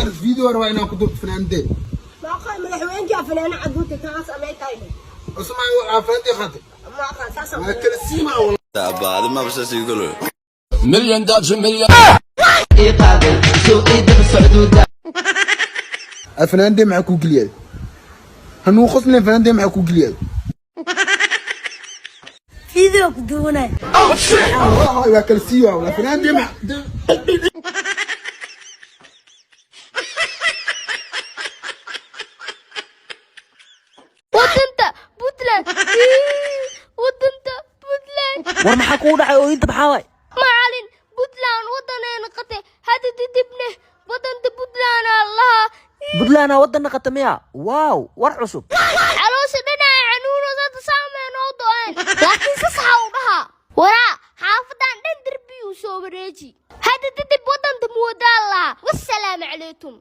الفيديو أروح أنا كنت فنانتي. ما قال ملحوين جا فنان عدوتي كاس أمريكاي. اسمع فنانتي خاطر. ما قال ساسا. ما كلسيما والله. بعد ما بس يقولوا مليون داج مليون. الفنان دي معكو قليل. هنو خصني الفنان دي معكو قليل. فيديو بدونه. والله يا كلسيما والله الفنان دي مع. wadanta Puntland wadanta Puntland war maxaa ku dhacay oo inta maxaa way macalin Puntland wadaneena qate hada dibne wadanta Puntland Allah Puntland wadan qatamiya waaw war cusub caloosha dhanaa xanuuno dad saameen oo doon laakiin saxa u dhaha wara xaafadan dhan darbiyu soo wareeji hada dib wadanta muwadalla wassalaamu calaykum